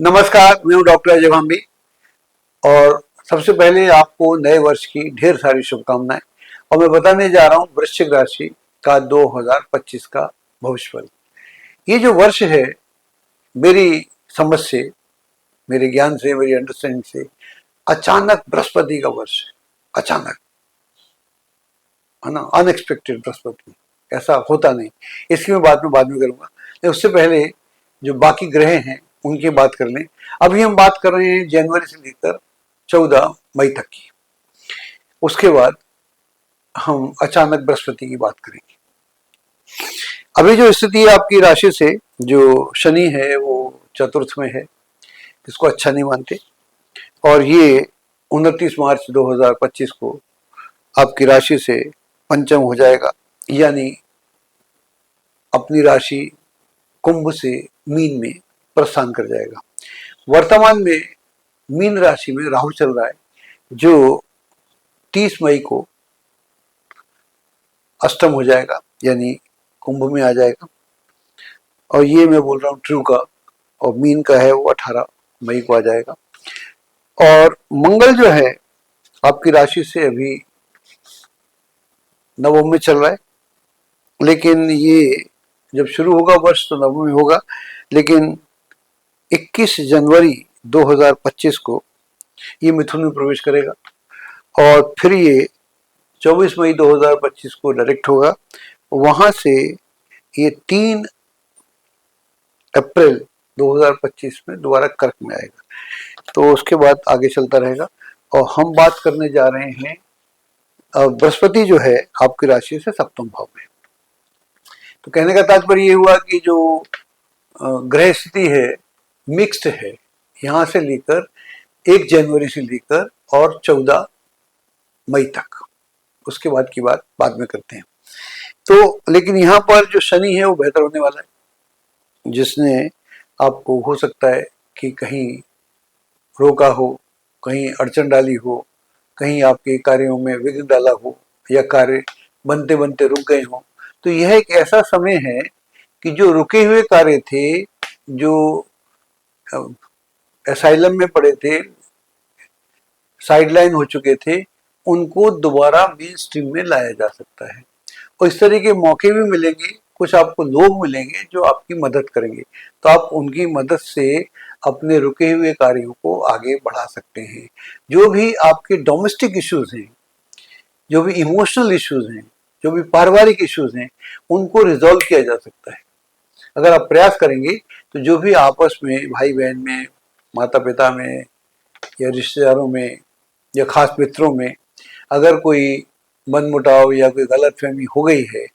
नमस्कार, मैं हूं डॉक्टर अजय भाम्बी और सबसे पहले आपको नए वर्ष की ढेर सारी शुभकामनाएं। और मैं बताने जा रहा हूं वृश्चिक राशि का 2025 का भविष्यवाणी। ये जो वर्ष है, मेरी समझ से, मेरे ज्ञान से, मेरी अंडरस्टैंडिंग से अचानक बृहस्पति का वर्ष है। अचानक, है ना, अनएक्सपेक्टेड बृहस्पति, ऐसा होता नहीं। इसकी मैं बाद में करूंगा, लेकिन उससे पहले जो बाकी ग्रह हैं उनकी बात कर लें। अभी हम बात कर रहे हैं जनवरी से लेकर 14 मई तक की। उसके बाद हम अचानक बृहस्पति की बात करेंगे। अभी जो स्थिति है आपकी राशि से, जो शनि है वो चतुर्थ में है, इसको अच्छा नहीं मानते। और ये 29 मार्च 2025 को आपकी राशि से पंचम हो जाएगा, यानी अपनी राशि कुंभ से मीन में प्रस्थान कर जाएगा। वर्तमान में मीन राशि में राहु चल रहा है, जो 30 मई को अष्टम हो जाएगा, यानी कुंभ में आ जाएगा। और ये मैं बोल रहा हूँ ट्रू का, और मीन का है वो 18 मई को आ जाएगा। और मंगल जो है आपकी राशि से अभी नवम में चल रहा है, लेकिन ये जब शुरू होगा वर्ष तो नवम में होगा, लेकिन 21 जनवरी 2025 को ये मिथुन में प्रवेश करेगा और फिर ये 24 मई 2025 को डायरेक्ट होगा। वहां से ये 3 अप्रैल 2025 में दोबारा कर्क में आएगा, तो उसके बाद आगे चलता रहेगा। और हम बात करने जा रहे हैं, बृहस्पति जो है आपकी राशि से सप्तम भाव में। तो कहने का तात्पर्य ये हुआ कि जो ग्रह स्थिति है मिक्स्ड है, यहाँ से लेकर 1 जनवरी से लेकर और 14 मई तक। उसके बाद की बात बाद में करते हैं। तो लेकिन यहाँ पर जो शनि है वो बेहतर होने वाला है, जिसने आपको हो सकता है कि कहीं रोका हो, कहीं अड़चन डाली हो, कहीं आपके कार्यों में विघ्न डाला हो, या कार्य बनते बनते रुक गए हो। तो यह एक ऐसा समय है कि जो रुके हुए कार्य थे, जो असाइलम में पड़े थे, साइडलाइन हो चुके थे, उनको दोबारा मेन स्ट्रीम में लाया जा सकता है। और इस तरह के मौके भी मिलेंगे, कुछ आपको लोग मिलेंगे जो आपकी मदद करेंगे, तो आप उनकी मदद से अपने रुके हुए कार्यों को आगे बढ़ा सकते हैं। जो भी आपके डोमेस्टिक इश्यूज हैं, जो भी इमोशनल इश्यूज हैं, जो भी पारिवारिक इश्यूज हैं, उनको रिजॉल्व किया जा सकता है अगर आप प्रयास करेंगे। तो जो भी आपस में भाई बहन में, माता पिता में, या रिश्तेदारों में, या खास मित्रों में अगर कोई मनमुटाव या कोई गलतफहमी हो गई है,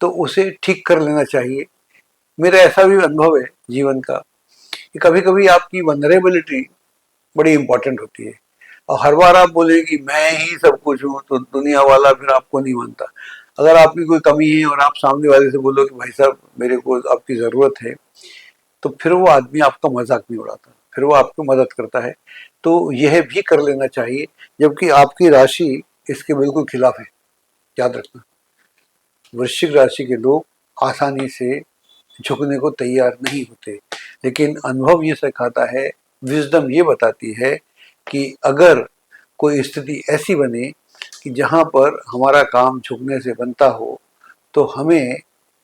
तो उसे ठीक कर लेना चाहिए। मेरा ऐसा भी अनुभव है जीवन का कि कभी कभी आपकी वनरेबिलिटी बड़ी इंपॉर्टेंट होती है। और हर बार आप बोले कि मैं ही सब कुछ हूँ, तो दुनिया वाला फिर आपको नहीं मानता। अगर आपकी कोई कमी है और आप सामने वाले से बोलो कि भाई साहब मेरे को आपकी ज़रूरत है, तो फिर वो आदमी आपका मजाक नहीं उड़ाता, फिर वो आपको मदद करता है। तो यह भी कर लेना चाहिए, जबकि आपकी राशि इसके बिल्कुल खिलाफ है। याद रखना, वृश्चिक राशि के लोग आसानी से झुकने को तैयार नहीं होते, लेकिन अनुभव ये सिखाता है, विजडम ये बताती है कि अगर कोई स्थिति ऐसी बने कि जहाँ पर हमारा काम झुकने से बनता हो, तो हमें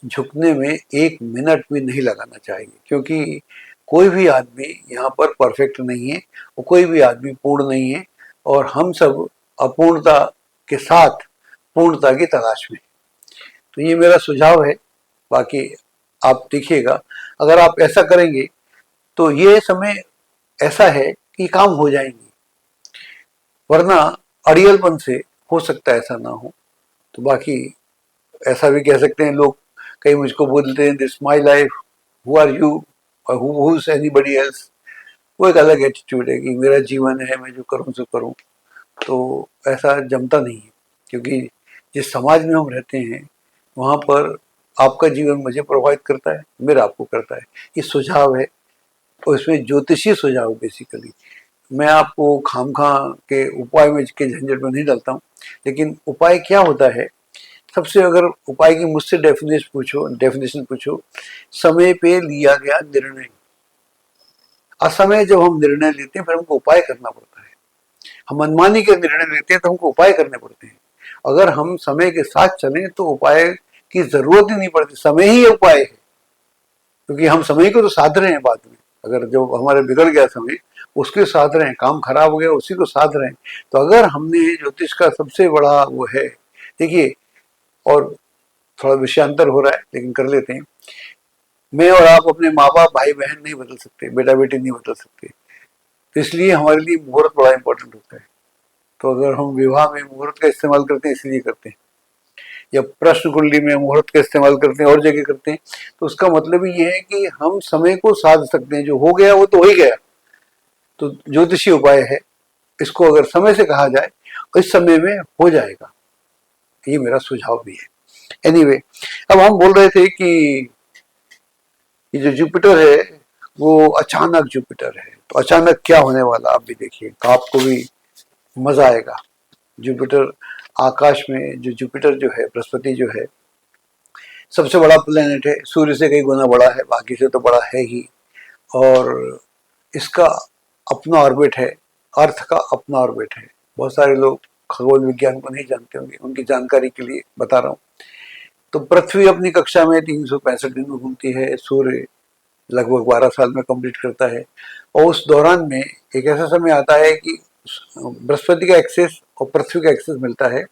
झुकने में 1 मिनट भी नहीं लगाना चाहिए, क्योंकि कोई भी आदमी यहाँ पर परफेक्ट नहीं है, और कोई भी आदमी पूर्ण नहीं है, और हम सब अपूर्णता के साथ पूर्णता की तलाश में। तो ये मेरा सुझाव है, बाकी आप देखिएगा। अगर आप ऐसा करेंगे तो ये समय ऐसा है कि काम हो जाएंगे, वरना अड़ियलपन से हो सकता है ऐसा ना हो। तो बाकी ऐसा भी कह सकते हैं लोग, कई मुझको बोलते हैं this my life, who are you, और हु इज एनीबडी एल्स। वो एक अलग एटीट्यूड है कि मेरा जीवन है, मैं जो करूँ सो करूँ। तो ऐसा जमता नहीं है, क्योंकि जिस समाज में हम रहते हैं वहाँ पर आपका जीवन मुझे प्रभावित करता है, मेरा आपको करता है। ये सुझाव है, और इसमें ज्योतिषीय सुझाव बेसिकली। मैं आपको खामखा के उपाय में के झंझट में नहीं डालता हूँ, लेकिन उपाय क्या होता है, सबसे अगर उपाय की मुझसे डेफिनेशन पूछो, समय पे लिया गया निर्णय, असमय जब हम निर्णय लेते हैं फिर हमको उपाय करना पड़ता है। हम मनमानी के निर्णय लेते हैं तो हमको उपाय करने पड़ते हैं। अगर हम समय के साथ चलें तो उपाय की जरूरत ही नहीं पड़ती, समय ही उपाय है। क्योंकि हम समय को तो साध रहे हैं बाद में, अगर जो हमारे बिगड़ गया समय उसके साध रहे हैं, काम खराब हो गया उसी को साध रहे हैं। तो अगर हमने ज्योतिष का सबसे बड़ा वो है, देखिए, और थोड़ा विषयांतर हो रहा है लेकिन कर लेते हैं। मैं और आप अपने माँ बाप, भाई बहन नहीं बदल सकते, बेटा बेटी नहीं बदल सकते, तो इसलिए हमारे लिए मुहूर्त बड़ा इंपॉर्टेंट होता है। तो अगर हम विवाह में मुहूर्त का इस्तेमाल करते हैं इसलिए करते हैं, या प्रश्न कुंडली में मुहूर्त का इस्तेमाल करते हैं और जगह करते हैं, तो उसका मतलब ये है कि हम समय को साध सकते हैं। जो हो गया वो तो हो ही गया, तो ज्योतिषी उपाय है, इसको अगर समय से कहा जाए इस समय में हो जाएगा, ये मेरा सुझाव भी है। एनीवे, अब हम बोल रहे थे कि ये जो जुपिटर है वो अचानक जुपिटर है, तो अचानक क्या होने वाला आप भी देखिए, तो आपको भी मजा आएगा। जुपिटर आकाश में, जो जुपिटर जो है, बृहस्पति जो है, सबसे बड़ा प्लेनेट है, सूर्य से कई गुना बड़ा है, बाकी से तो बड़ा है ही, और इसका अपना ऑर्बिट है, अर्थ का अपना ऑर्बिट है। बहुत सारे लोग खगोल विज्ञान को नहीं जानते होंगे, उनकी जानकारी के लिए बता रहा हूँ। तो पृथ्वी अपनी कक्षा में 365 दिन में घूमती है, सूर्य लगभग 12 साल में कंप्लीट करता है, और उस दौरान में एक ऐसा समय आता है कि बृहस्पति का एक्सेस और पृथ्वी का एक्सेस मिलता है।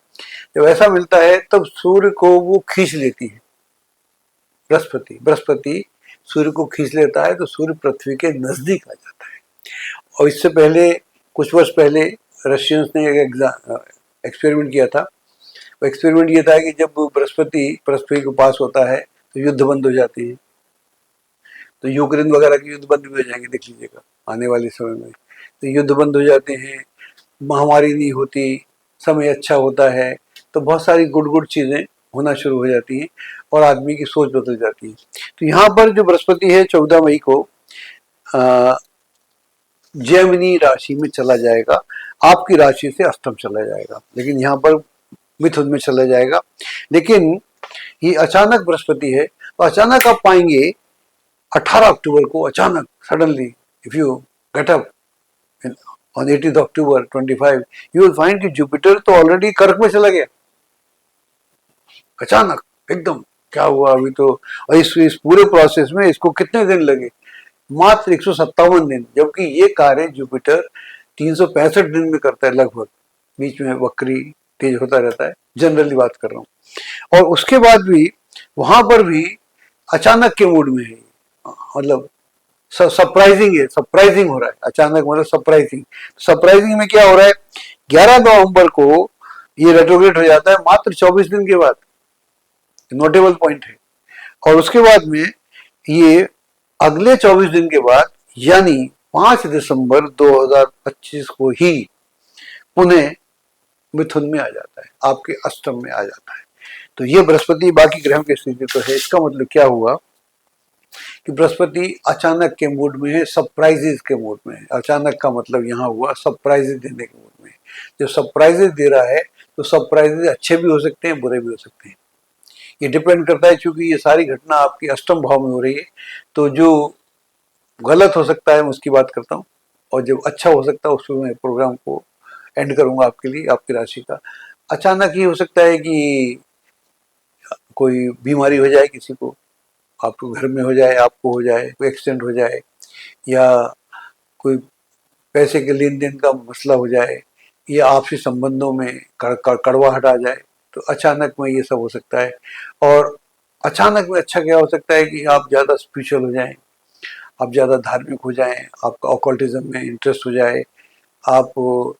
जब ऐसा मिलता है तब सूर्य को वो खींच लेती है, बृहस्पति सूर्य को खींच लेता है, तो सूर्य पृथ्वी के नजदीक आ जाता है। और इससे पहले, कुछ वर्ष पहले, रशियंस ने एक एक्सपेरिमेंट किया था। वो एक्सपेरिमेंट ये था कि जब बृहस्पति पृथ्वी के पास होता है तो युद्ध बंद हो जाती है। तो यूक्रेन वगैरह के युद्ध बंद भी हो जाएंगे, देख लीजिएगा आने वाले समय में। तो युद्ध बंद हो जाते हैं, महामारी नहीं होती, समय अच्छा होता है, तो बहुत सारी गुड गुड चीज़ें होना शुरू हो जाती हैं और आदमी की सोच बदल जाती है। तो यहाँ पर जो बृहस्पति है 14 मई को जेमिनी राशि में चला जाएगा, आपकी राशि से अष्टम चला जाएगा, लेकिन यहाँ पर मिथुन में चला जाएगा। लेकिन ये अचानक बृहस्पति है, तो अचानक आप पाएंगे 18 अक्टूबर को अचानक suddenly, if you get up on 18 October 25, you will find कि जुपिटर तो ऑलरेडी कर्क में चला गया अचानक एकदम। क्या हुआ अभी तो, और इस पूरे प्रोसेस में इसको कितने दिन लगे? मात्र 157 दिन, जबकि ये कार्य जुपिटर 365 दिन में करता है लगभग, बीच में वक्री तेज होता रहता है, जनरली बात कर रहा हूँ। और उसके बाद भी वहां पर भी अचानक के मूड में है, मतलब सरप्राइजिंग है, सरप्राइजिंग हो रहा है, अचानक मतलब सरप्राइजिंग। सरप्राइजिंग में क्या हो रहा है, 11 नवंबर को ये रेट्रोग्रेड हो जाता है, मात्र 24 दिन के बाद, नोटेबल पॉइंट है। और उसके बाद में ये अगले 24 दिन के बाद, यानी 5 दिसंबर 2025 को ही पुनः मिथुन में आ जाता है, आपके अष्टम में आ जाता है। तो ये बृहस्पति बाकी ग्रहों की स्थिति तो है। इसका मतलब क्या हुआ कि बृहस्पति अचानक के मूड में है, सरप्राइजेस के मूड में है। अचानक का मतलब यहाँ हुआ सरप्राइजेस देने के मूड में है। जो सरप्राइजेस दे रहा है तो सरप्राइजेस अच्छे भी हो सकते हैं, बुरे भी हो सकते हैं, ये डिपेंड करता है। क्योंकि ये सारी घटना आपकी अष्टम भाव में हो रही है, तो जो गलत हो सकता है मैं उसकी बात करता हूँ, और जो अच्छा हो सकता है उसमें मैं प्रोग्राम को एंड करूंगा आपके लिए, आपकी राशि का। अचानक ही हो सकता है कि कोई बीमारी हो जाए, किसी को, आपको घर में हो जाए, आपको हो जाए, कोई एक्सीडेंट हो जाए, या कोई पैसे के लेन देन का मसला हो जाए, या आपसी संबंधों में कड़वाहट आ जाए, तो अचानक में ये सब हो सकता है। और अचानक में अच्छा क्या हो सकता है कि आप ज़्यादा स्पिरिचुअल हो जाएं, आप ज़्यादा धार्मिक हो जाएं, आपका ऑकल्टिज्म में इंटरेस्ट हो जाए, आप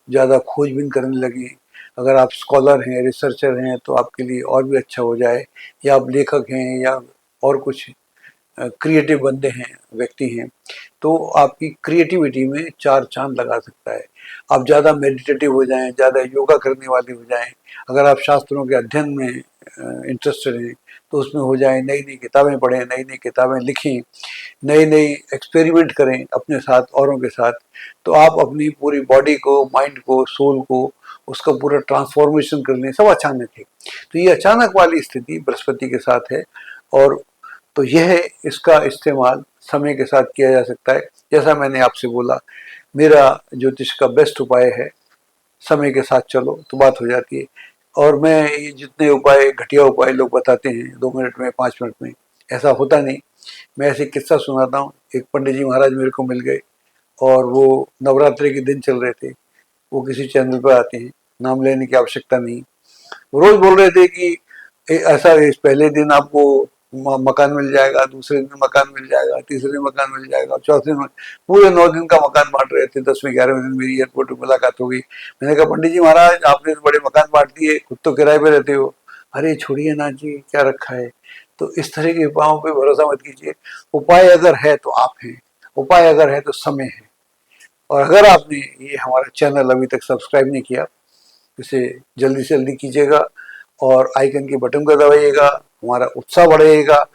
ज़्यादा खोजबीन करने लगे। अगर आप स्कॉलर हैं, रिसर्चर हैं, तो आपके लिए और भी अच्छा हो जाए, या आप लेखक हैं, या और कुछ क्रिएटिव बंदे हैं, व्यक्ति हैं, तो आपकी क्रिएटिविटी में चार चांद लगा सकता है। आप ज़्यादा मेडिटेटिव हो जाएं, ज़्यादा योगा करने वाले हो जाएं। अगर आप शास्त्रों के अध्ययन में इंटरेस्टेड हैं तो उसमें हो जाएं, नई नई किताबें पढ़ें, नई नई किताबें लिखें, नई नई एक्सपेरिमेंट करें अपने साथ, औरों के साथ, तो आप अपनी पूरी बॉडी को, माइंड को, सोल को, उसका पूरा ट्रांसफॉर्मेशन कर लें। सब अचानक है, तो ये अचानक वाली स्थिति बृहस्पति के साथ है। और तो यह इसका इस्तेमाल समय के साथ किया जा सकता है। जैसा मैंने आपसे बोला, मेरा ज्योतिष का बेस्ट उपाय है समय के साथ चलो तो बात हो जाती है। और मैं ये जितने उपाय, घटिया उपाय लोग बताते हैं 2 मिनट में 5 मिनट में, ऐसा होता नहीं। मैं ऐसे किस्सा सुनाता हूँ। एक पंडित जी महाराज मेरे को मिल गए और वो नवरात्रि के दिन चल रहे थे। वो किसी चैनल पर आते हैं, नाम लेने की आवश्यकता नहीं। वो रोज बोल रहे थे कि ऐसा इस पहले दिन आपको मकान मिल जाएगा, दूसरे दिन मकान मिल जाएगा, तीसरे दिन मकान मिल जाएगा, चौथे दिन पूरे 9 दिन का मकान बांट रहे थे। 10वें 11वें दिन मेरी एयरपोर्ट पर मुलाकात हो गई। मैंने कहा पंडित जी महाराज आपने तो बड़े मकान बांट दिए, खुद तो किराए पे रहते हो। अरे छोड़िए ना जी, क्या रखा है। तो इस तरह के उपायों पे भरोसा मत कीजिए। उपाय अगर है तो आप हैं, उपाय अगर है तो समय है। और अगर आपने ये हमारा चैनल अभी तक सब्सक्राइब नहीं किया, इसे जल्दी से जल्दी कीजिएगा और आइकन के बटन को दबाइएगा। हमारा उत्साह बढ़ेगा।